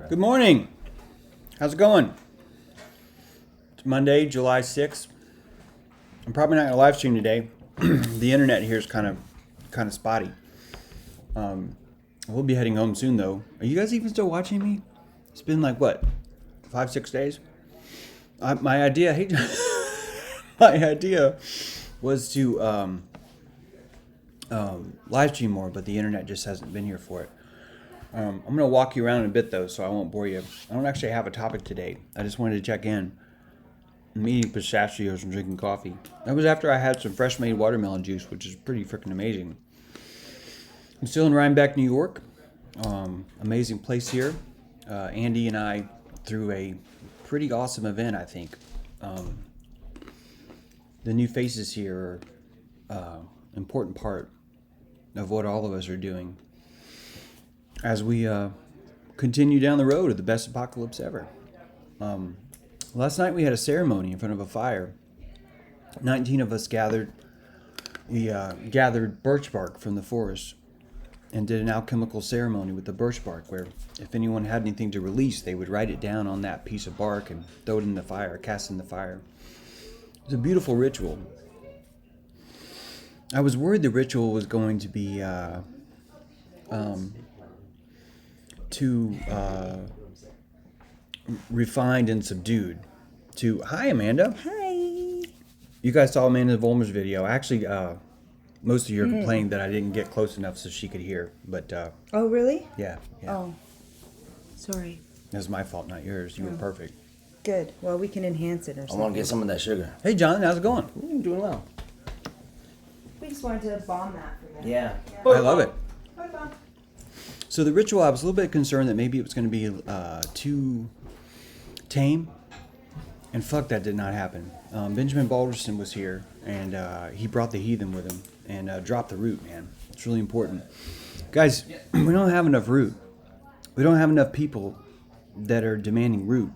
Good morning. How's it going? It's Monday, July 6th. I'm probably not going to live stream today. The internet here is kind of spotty. We'll be heading home soon, though. Are you guys even still watching me? It's been like, what, 5-6 days? My idea, my idea was to live stream more, but the internet just hasn't been here for it. I'm going to walk you around in a bit, though, so I won't bore you. I don't actually have a topic today. I just wanted to check in. I'm eating pistachios and drinking coffee. That was after I had some fresh made watermelon juice, which is pretty freaking amazing. I'm still in Rheinbeck, New York. Amazing place here. Andy and I threw a pretty awesome event, I think. The new faces here are an important part of what all of us are doing as we continue down the road of the best apocalypse ever. Last night we had a ceremony in front of a fire. 19 of us gathered. We gathered birch bark from the forest and did an alchemical ceremony with the birch bark where if anyone had anything to release, they would write it down on that piece of bark and throw it in the fire, cast it in the fire. It was a beautiful ritual. I was worried the ritual was going to be too refined and subdued. Hi, Amanda. Hi. You guys saw Amanda Vollmer's video. Actually, most of you are complaining that I didn't get close enough so she could hear. But Oh, really? yeah. Oh, sorry. That was my fault, not yours. You were perfect. Good. Well, we can enhance it or I something. want to get some of that sugar. Hey, John, how's it going? Doing well. We just wanted to bomb that for them. Yeah. I love it. Bye, Bob. So the ritual, I was a little bit concerned that maybe it was going to be too tame. And fuck, that did not happen. Benjamin Balderson was here, and he brought the heathen with him and dropped the root, man. It's really important. Guys, we don't have enough root. We don't have enough people that are demanding root.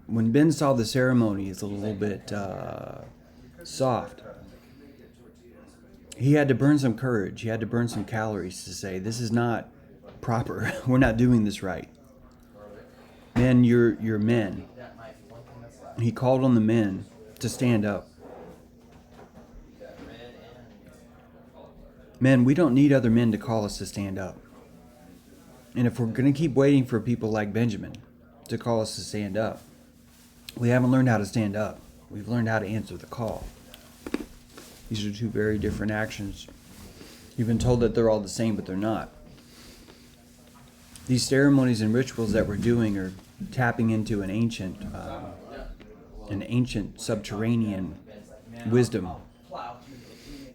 When Ben saw the ceremony, it's a little bit soft. He had to burn some courage. He had to burn some calories to say, this is not proper. We're not doing this right. Men, you're men. He called on the men to stand up. Men, we don't need other men to call us to stand up. And if we're going to keep waiting for people like Benjamin to call us to stand up, we haven't learned how to stand up. We've learned how to answer the call. These are two very different actions. You've been told that they're all the same, but they're not. These ceremonies and rituals that we're doing are tapping into an ancient subterranean wisdom.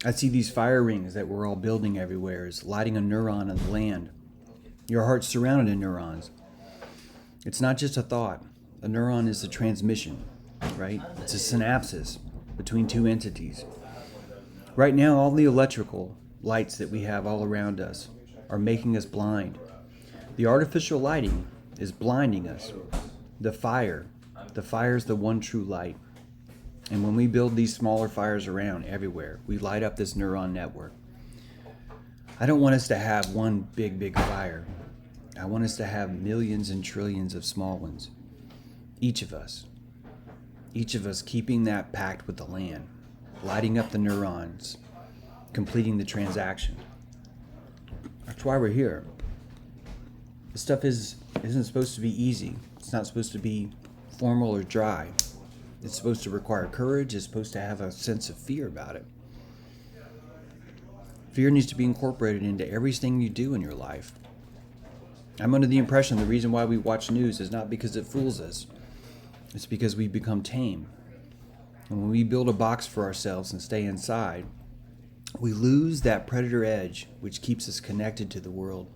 I see these fire rings that we're all building everywhere as lighting a neuron on the land. Your heart's surrounded in neurons. It's not just a thought. A neuron is a transmission, right? It's a synapsis between two entities. Right now, all the electrical lights that we have all around us are making us blind. The artificial lighting is blinding us. The fire is the one true light. And when we build these smaller fires around everywhere, we light up this neuron network. I don't want us to have one big fire. I want us to have millions and trillions of small ones. Each of us keeping that pact with the land, lighting up the neurons, completing the transaction. That's why we're here. This stuff isn't supposed to be easy. It's not supposed to be formal or dry. It's supposed to require courage. It's supposed to have a sense of fear about it. Fear needs to be incorporated into everything you do in your life. I'm under the impression the reason why we watch news is not because it fools us. It's because we become tame. And when we build a box for ourselves and stay inside, we lose that predator edge which keeps us connected to the world.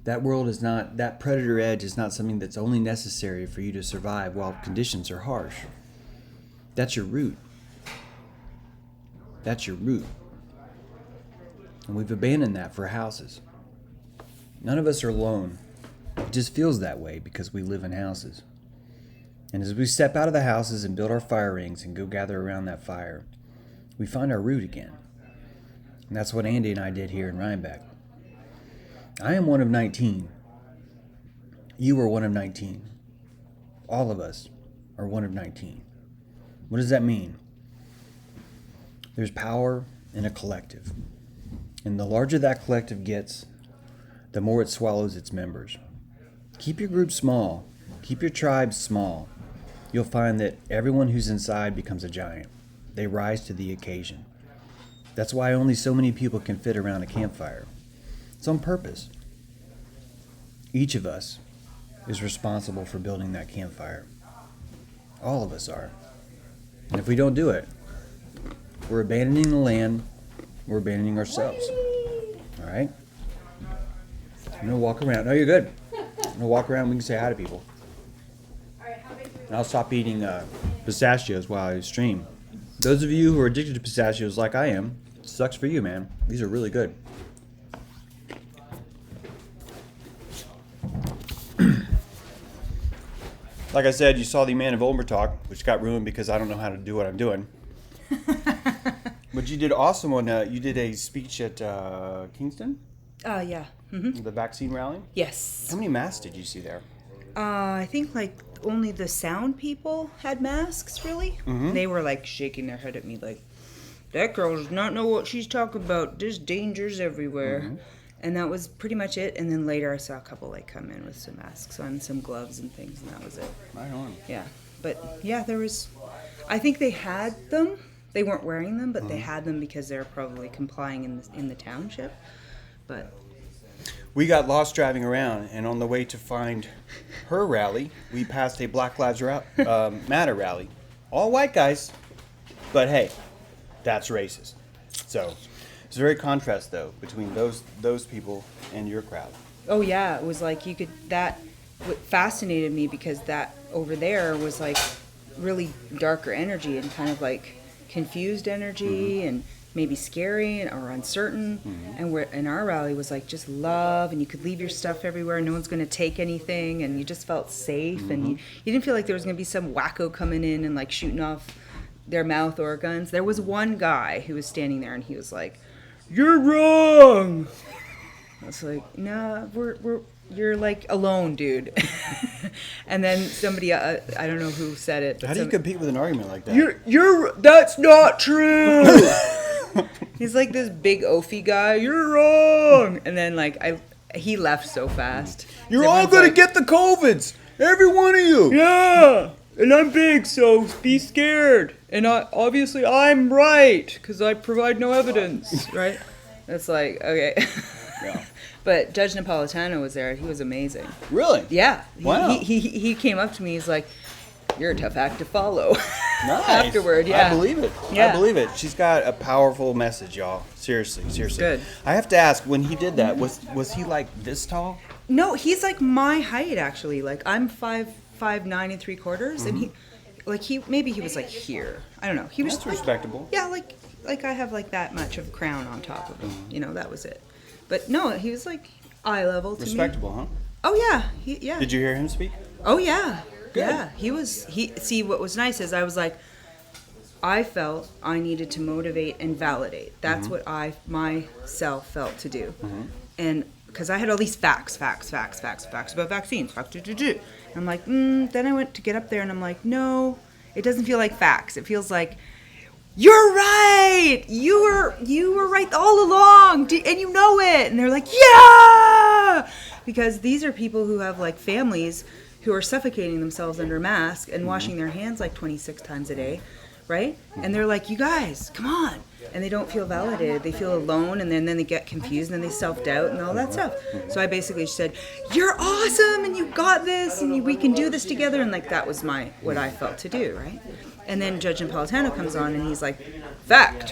That predator edge is not something that's only necessary for you to survive while conditions are harsh. That's your root. That's your root. And we've abandoned that for houses. None of us are alone. It just feels that way because we live in houses. And as we step out of the houses and build our fire rings and go gather around that fire, we find our root again. And that's what Andy and I did here in Rheinbeck. I am one of 19. You are one of 19. All of us are one of 19. What does that mean? There's power in a collective. And the larger that collective gets, the more it swallows its members. Keep your group small. Keep your tribe small. You'll find that everyone who's inside becomes a giant. They rise to the occasion. That's why only so many people can fit around a campfire. It's on purpose. Each of us is responsible for building that campfire. All of us are. And if we don't do it, we're abandoning the land, we're abandoning ourselves. All right? I'm going to walk around. No, you're good. I'm going to walk around and we can say hi to people. And I'll stop eating pistachios while I stream. Those of you who are addicted to pistachios like I am, it sucks for you, man. These are really good. Like I said, you saw the Man of Olmer talk, which got ruined because I don't know how to do what I'm doing. But you did awesome on you did a speech at Kingston? Yeah. Mm-hmm. The vaccine rally? Yes. How many masks did you see there? I think like only the sound people had masks, really. Mm-hmm. They were like shaking their head at me like, that girl does not know what she's talking about. There's dangers everywhere. Mm-hmm. And that was pretty much it. And then later I saw a couple like come in with some masks on, some gloves and things, and that was it. Right on. Yeah. But yeah, there was, I think they had them. They weren't wearing them, but they had them because they were probably complying in the township. But we got lost driving around, and on the way to find her rally, we passed a Black Lives Matter rally. All white guys, but hey, that's racist. So it's a very contrast, though, between those people and your crowd. Oh yeah, it was like you could, that what fascinated me because that over there was like really darker energy and kind of like confused energy and maybe scary or uncertain, and where in our rally was like just love, and you could leave your stuff everywhere, no one's going to take anything, and you just felt safe, and you didn't feel like there was going to be some wacko coming in and like shooting off their mouth or guns. There was one guy who was standing there and he was like, "You're wrong." I was like, "No, you're like alone, dude." And then somebody, I don't know who said it. How do you compete with an argument like that? You're that's not true. He's like this big oafy guy. "You're wrong." And then like he left so fast. You're all gonna get the COVIDs, every one of you. Yeah, and I'm big, so be scared. And obviously I'm right because I provide no evidence, right? It's like, okay. Yeah. But Judge Napolitano was there. He was amazing. Really? Yeah. Wow. He came up to me. He's like, "You're a tough act to follow." Nice. Afterward, yeah. I believe it. Yeah. I believe it. She's got a powerful message, y'all. Seriously. Good. I have to ask, when he did that, was he like this tall? No, he's like my height actually. Like I'm 5'9" and 3/4", and he maybe he was like here. I don't know. He was That's like, respectable. Yeah, like I have like that much of a crown on top of him. You know, that was it. But no, he was like eye level to Respectable, me. huh? Oh yeah, yeah. Did you hear him speak? Oh yeah. Good. Yeah, see, what was nice is I was like, I felt I needed to motivate and validate. That's what I myself felt to do. And because I had all these facts about vaccines. I'm like, then I went to get up there and I'm like, no, it doesn't feel like facts. It feels like, "You're right. You were right all along, and you know it." And they're like, "Yeah," because these are people who have like families who are suffocating themselves under masks and washing their hands like 26 times a day, right? And they're like, "You guys, come on." And they don't feel validated. They feel alone, and then they get confused, and then they self-doubt and all that stuff. So I basically said, "You're awesome, and you got this, and we can do this together." And like that was what I felt to do, right? And then Judge Napolitano comes on, and he's like, fact,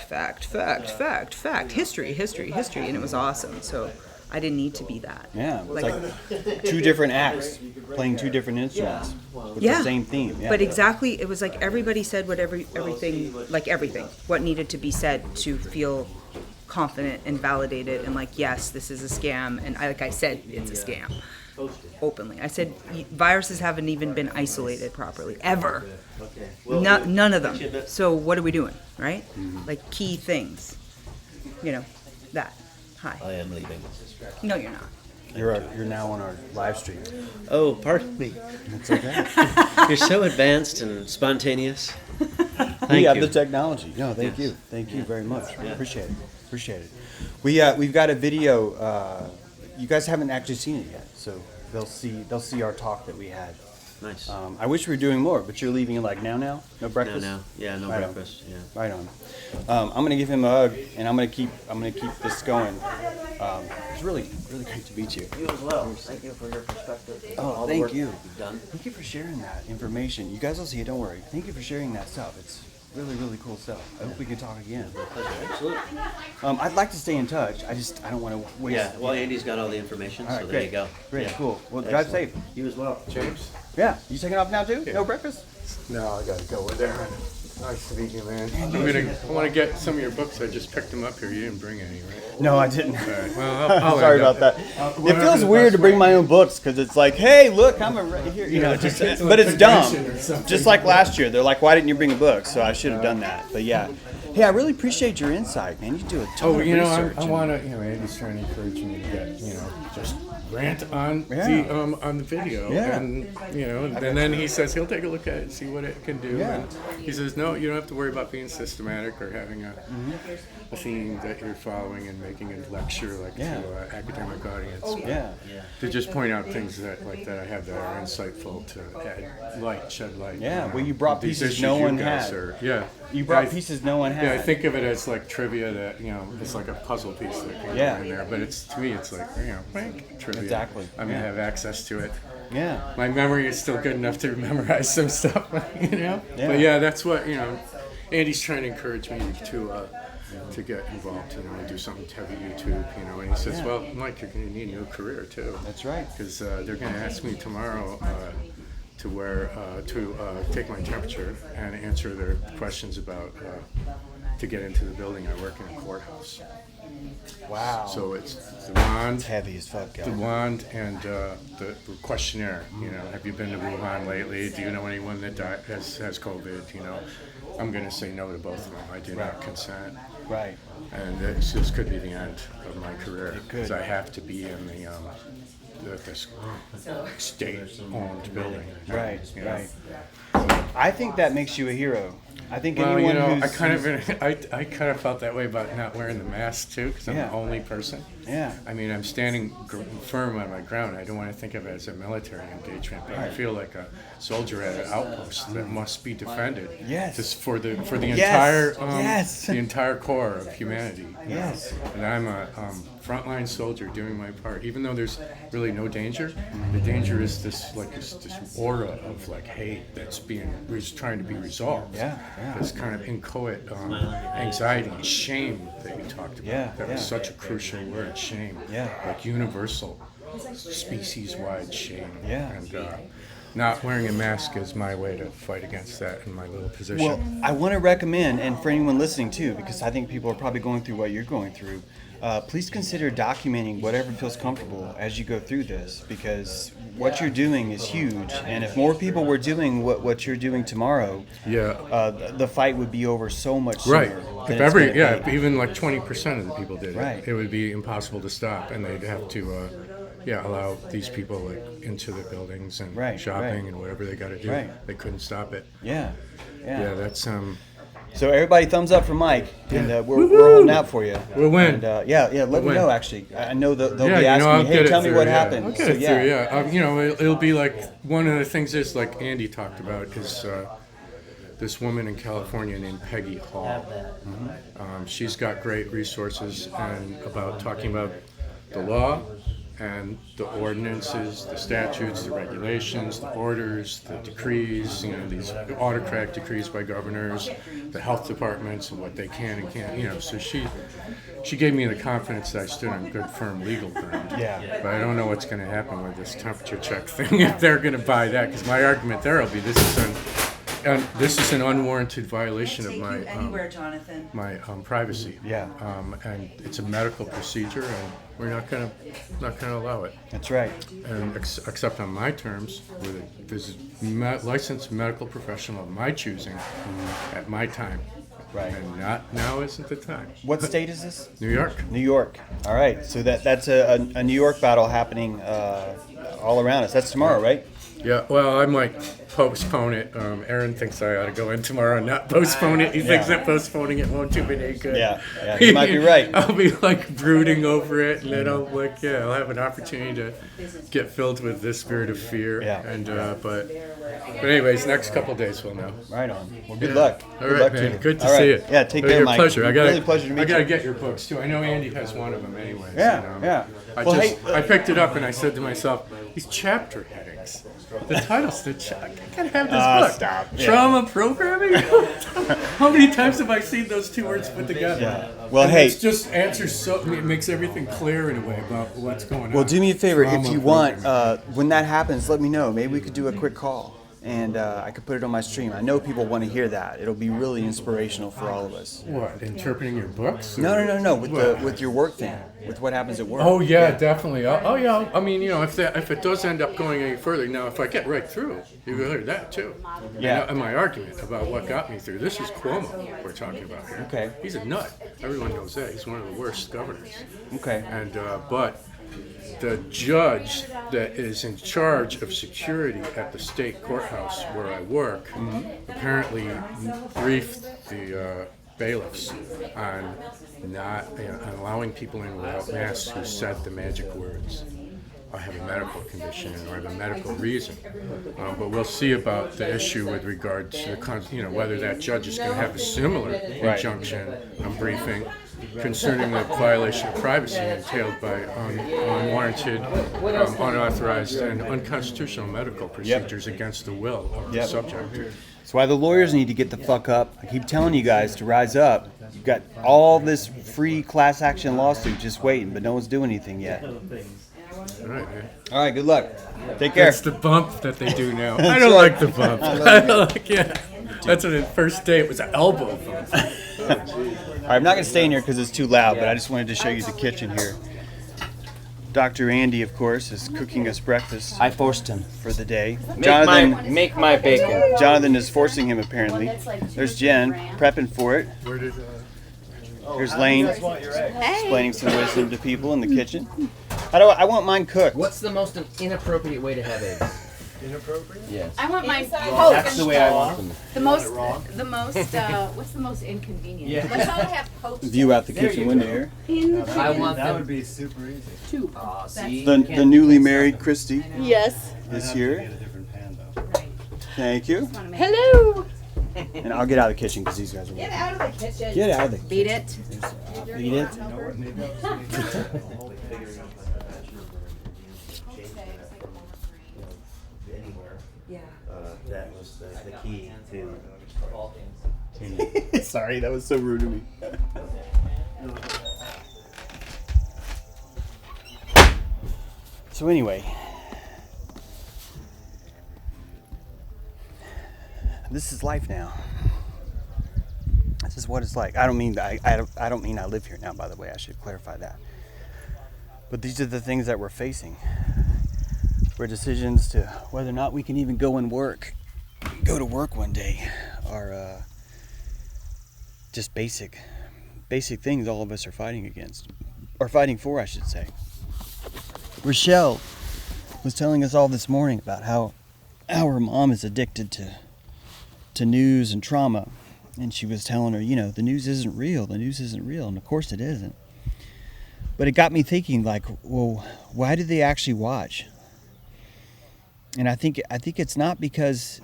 history. And it was awesome. So I didn't need to be that. Yeah, it's like two different acts playing two different instruments with the same theme. Yeah. But exactly, it was like everybody said what everything, what needed to be said to feel confident and validated and like, yes, this is a scam. And like I said, it's a scam. Openly. I said, viruses haven't even been isolated properly, ever. None of them. So what are we doing, right? Like key things. You know, that. Hi. I am leaving. No, you're not. You're now on our live stream. Oh, pardon me. It's okay. You're so advanced and spontaneous. We Thank have you. the technology. No, thank Yes. you. Thank you very much. Yeah. Appreciate it. We've got a video. You guys haven't actually seen it yet, so they'll see our talk that we had. Nice. I wish we were doing more, but you're leaving like now? No breakfast? No. Yeah, no Right on. breakfast. Yeah. Right on. I'm gonna give him a hug, and I'm gonna keep this going. It's really great to meet you. You as well. Thank you for your perspective. Oh, thank you. You've done. Thank you for sharing that information. You guys will see it. Don't worry. Thank you for sharing that stuff. It's really cool stuff. I hope we can talk again. Absolutely. I'd like to stay in touch. I don't want to waste. Yeah. Well, Andy's got all the information, All right, so great. there you go. Great, Yeah. cool. Well, drive safe. Excellent. You as well. James? Yeah. You taking off now too? No breakfast? No, I gotta go with Aaron. Nice to meet you, man. I want to get some of your books. I just picked them up here. You didn't bring any, right? No, I didn't. All right. Well, I'll Sorry end up- about that. It whatever feels the weird best to bring way. my own books because it's like, hey, look, I'm right here. You know, Yeah, just, it's but like it's dumb. convention or something. Just like last year, they're like, why didn't you bring a book? So I should have done that. But yeah, hey, I really appreciate your insight, man. You do a ton Oh, of you know, research. I want to. Andy's trying to encourage me to get, just rant on Yeah. on the video, Yeah. and and then he says he'll take a look at it and see what it can do. Yeah. And he says, no, you don't have to worry about being systematic or having a theme that you're following and making a lecture like Yeah. to an academic audience. Yeah. To just point out things that I have that are insightful to shed light. Yeah, on well, you brought these pieces issues no you one guys had. Yeah. You brought I- pieces no one had. Yeah, I think of it as like trivia that, it's like a puzzle piece that can Yeah. go in there. But to me, it's like, blank trivia. Exactly, I'm going yeah. to have access to it. Yeah. My memory is still good enough to memorize some stuff, Yeah. But yeah, that's what, Andy's trying to encourage me to get involved, and do something heavy YouTube, and he says, Yeah. well, Mike, you're going to need a new career too. That's right. Because they're going to ask me tomorrow to take my temperature and answer their questions about to get into the building. I work in a courthouse, Wow. so it's the wand, heavy as fuck, the guys. wand, and the questionnaire. Have you been to Wuhan lately? Do you know anyone that has COVID? I'm going to say no to both of them. I do not consent. Right. And this could be the end of my career could. because I have to be in this state-owned building. Right. You know? Right. I think that makes you a hero. I think Well, anyone I who's I kind of felt that way about not wearing the mask too, because I'm Yeah. the only person. Yeah. I mean, I'm standing firm on my ground. I don't want to think of it as a military engagement, but I feel like a soldier at an outpost that must be defended. Yes. Just for the Yes. entire Yes. the entire core of humanity. Yes. And I'm a frontline soldier doing my part, even though there's really no danger. The danger is this aura of like hate that's trying to be resolved. Yeah, yeah. This kind of inchoate anxiety and shame that you talked about. Yeah, That yeah. was such a crucial word, shame. Yeah. Like universal, species-wide shame. Yeah. And not wearing a mask is my way to fight against that in my little position. Well, I want to recommend, and for anyone listening too, because I think people are probably going through what you're going through, please consider documenting whatever feels comfortable as you go through this, because what you're doing is huge. And if more people were doing what you're doing tomorrow, the fight would be over so much sooner. Right. than If it's gonna be. even like 20% of the people did Right. it would be impossible to stop, and they'd have to, allow these people like into the buildings and Right, shopping right. and whatever they got to do. Right. They couldn't stop it. Yeah. Yeah, that's So everybody, thumbs up for Mike, and we're holding out for you. We'll win. And, let me win. know. Actually, I know they'll be I'll asking me, get hey, it tell me through, what yeah. happened. I'll get So, it through, yeah. It'll be like one of the things is like Andy talked about is this woman in California named Peggy Hall. She's got great resources and talking about the law and the ordinances, the statutes, the regulations, the orders, the decrees, these autocratic decrees by governors, the health departments, and what they can and can't, So she gave me the confidence that I stood on good, firm legal ground. Yeah. But I don't know what's going to happen with this temperature check thing if they're going to buy that, because my argument there will be this is an unwarranted violation of my Jonathan. my privacy. Yeah. And it's a medical procedure, and we're not gonna allow it. That's right. And except on my terms, with this licensed medical professional of my choosing, at my time, Right. And now isn't the time. What state is this? New York. New York. All right. So that's a New York battle happening all around us. That's tomorrow, right? Yeah, well, I might postpone it. Aaron thinks I ought to go in tomorrow and not postpone it. He thinks that postponing it won't do me any good. Yeah, you might be right. I'll be like brooding over it, and then I'll have an opportunity to get filled with this spirit of fear. Yeah. And but anyways, next couple of days we'll know. Right on. Well, good luck. All Good right, luck man. to you. Good to All right. see you. Yeah, take Oh, care, your Mike. pleasure. Really pleasure to meet I gotta you. get your books too. I know Andy has one of them anyways. Yeah, and, yeah. I Well, just hey, I picked it up and I said to myself, these chapter headings. The title's I gotta have this book. Stop. Yeah. Trauma programming? How many times have I seen those two words put together? Yeah. Well, And hey. it's just answers it makes everything clear in a way about what's going on. Well, do me a favor. If Trauma you want, programming. when that happens, let me know. Maybe we could do a quick call. And I could put it on my stream. I know people want to hear that. It'll be really inspirational for all of us. What, interpreting your books? No. With What? with your work thing, with what happens at work. Oh yeah, definitely. Yeah. I mean, if it does end up going any further, now if I get right through, you will hear that too. Yeah. And my argument about what got me through. This is Cuomo we're talking about here. Okay. He's a nut. Everyone knows that. He's one of the worst governors. Okay. And but the judge that is in charge of security at the state courthouse where I work apparently briefed the bailiffs on not on allowing people in without masks who said the magic words. I have a medical condition or I have a medical reason. But we'll see about the issue with regard to the whether that judge is going to have a similar injunction briefing concerning the violation of privacy entailed by unwarranted, unauthorized, and unconstitutional medical procedures against the will of the subject. That's why the lawyers need to get the fuck up. I keep telling you guys to rise up. You've got all this free class action lawsuit just waiting, but no one's doing anything yet. All right, man. All right, good luck. Take care. That's the bump that they do now. I don't like the bump. That's what the first day it was an elbow bump. All right, I'm not going to stay in here because it's too loud, but I just wanted to show you the kitchen here. Dr. Andy, of course, is cooking us breakfast I forced him. for the day. Make my bacon. Jonathan is forcing him, apparently. There's Jen, prepping for it. Where did Here's Lane, explaining some wisdom to people in the kitchen. I want mine cooked. What's the most inappropriate way to have eggs? Inappropriate? Yes. I want mine That's poached. the way I want them. What's the most inconvenient? Yeah. Let's all have poached. View out the There kitchen you window go. here. I want That them. would be super easy. Aw, see? The newly married Christy Yes. is Get here. a different pan though. Thank you. Hello. And I'll get out of the kitchen because these guys are Get working. out of the kitchen. Get out of the Beat it. Eat it. That was the key to. Sorry, that was so rude of me. So anyway, this is life now. This is what it's like. I don't mean I don't mean I live here now. By the way, I should clarify that. But these are the things that we're facing. Where decisions to whether or not we can even go to work one day, are just basic things all of us are fighting against, or fighting for, I should say. Rochelle was telling us all this morning about how her mom is addicted to news and trauma, and she was telling her, the news isn't real, and of course it isn't. But it got me thinking, like, well, why do they actually watch? And I think it's not because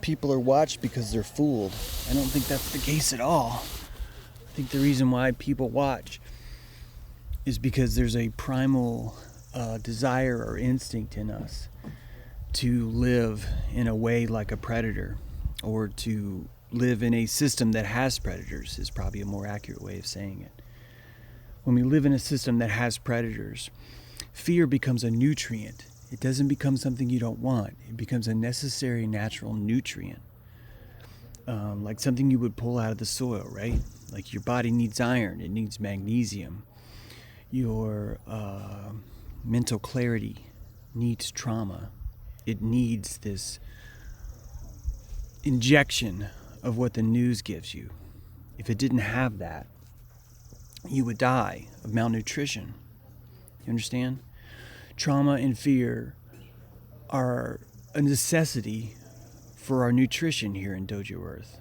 people are watched because they're fooled. I don't think that's the case at all. I think the reason why people watch is because there's a primal desire or instinct in us to live in a way like a predator, or to live in a system that has predators is probably a more accurate way of saying it. When we live in a system that has predators, fear becomes a nutrient. It doesn't become something you don't want. It becomes a necessary natural nutrient. Like something you would pull out of the soil, right? Like your body needs iron, it needs magnesium. Your mental clarity needs trauma. It needs this injection of what the news gives you. if it didn't have that, you would die of malnutrition. You understand? Trauma and fear are a necessity for our nutrition here in Dojo Earth.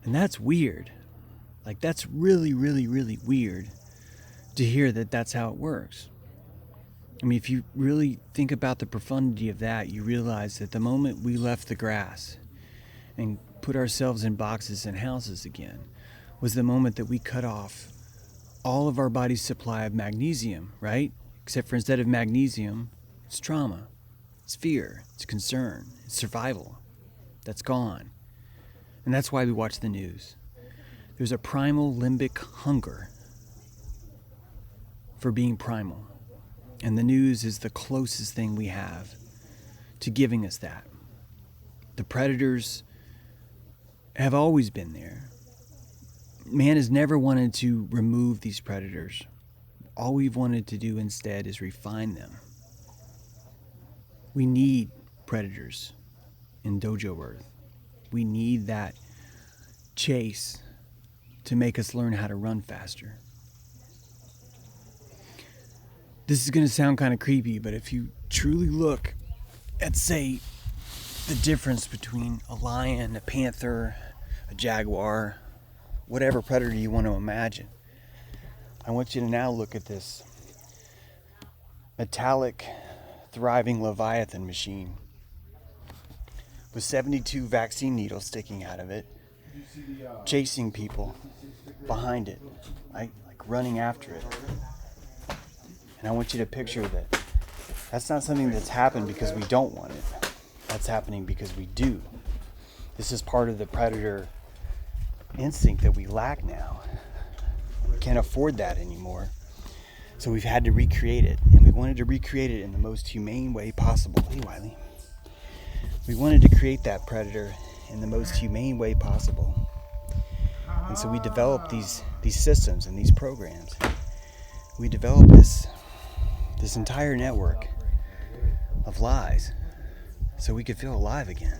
And that's weird. Like, that's really, really, really weird to hear that that's how it works. I mean, if you really think about the profundity of that, you realize that the moment we left the grass and put ourselves in boxes and houses again was the moment that we cut off all of our body's supply of magnesium, right? Except for instead of magnesium, it's trauma, it's fear, it's concern, it's survival. That's gone. And that's why we watch the news. There's a primal limbic hunger for being primal. And the news is the closest thing we have to giving us that. The predators have always been there. Man has never wanted to remove these predators. All we've wanted to do instead is refine them. We need predators in Dojo Earth. We need that chase to make us learn how to run faster. This is going to sound kind of creepy, but if you truly look at, say, the difference between a lion, a panther, a jaguar, whatever predator you want to imagine, I want you to now look at this metallic, thriving Leviathan machine with 72 vaccine needles sticking out of it, chasing people behind it, like running after it. And I want you to picture that that's not something that's happened because we don't want it. That's happening because we do. This is part of the predator instinct that we lack now. We can't afford that anymore. So we've had to recreate it. And we wanted to recreate it in the most humane way possible. Hey, Wiley. We wanted to create that predator in the most humane way possible. And so we developed these systems and these programs. We developed this entire network of lies so we could feel alive again.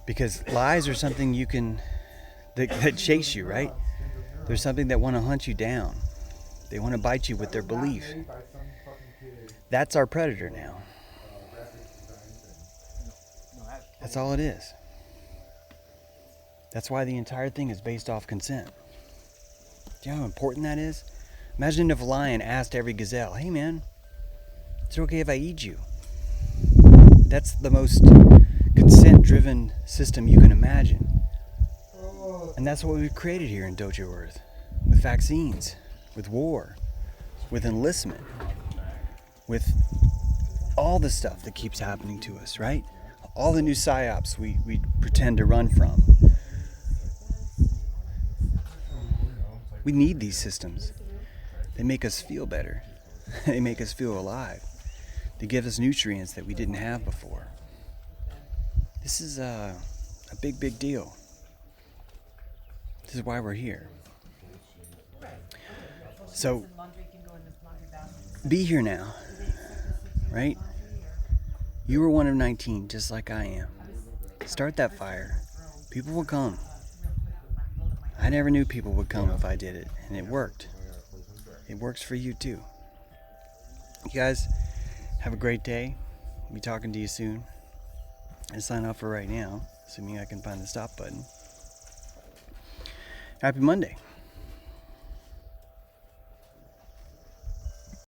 Because lies are something that chase you, right? There's something that want to hunt you down. They want to bite you with their belief. That's our predator now. That's all it is. That's why the entire thing is based off consent. Do you know how important that is? Imagine if a lion asked every gazelle, hey man, is it okay if I eat you? That's the most consent-driven system you can imagine. And that's what we've created here in Dojo Earth. With vaccines, with war, with enlistment, with all the stuff that keeps happening to us, right? All the new psyops we pretend to run from. We need these systems. They make us feel better. They make us feel alive. They give us nutrients that we didn't have before. This is a big, big deal. This is why we're here. So, be here now, right? You were one of 19, just like I am. Start that fire. People will come. I never knew people would come if I did it, and it worked. It works for you too. You guys have a great day. I'll be talking to you soon. I sign off for right now, assuming I can find the stop button. Happy Monday.